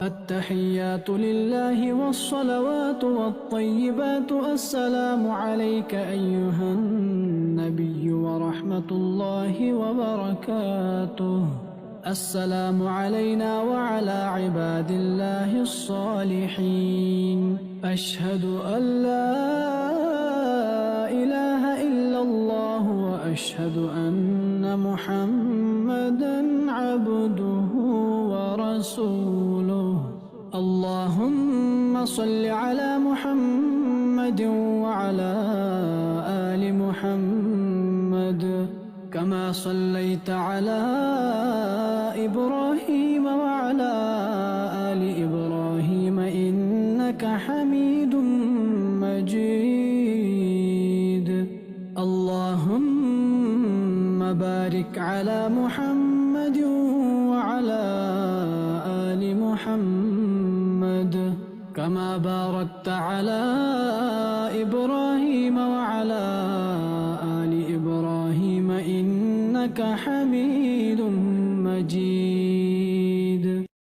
التحيات لله والصلوات والطيبات. السلام عليك أيها النبي ورحمة الله وبركاته. السلام علينا وعلى عباد الله الصالحين. أشهد أن لا إله إلا الله وأشهد أن محمدًا عبده ورسوله. اللهم صل على محمد وعلى آل محمد كما صليت على إبراهيم وعلى آل إبراهيم إنك حميد مجيد. اللهم بارك على محمد وعلى آل محمد كما باركت على إبراهيم وعلى آل إبراهيم إنك حميد مجيد.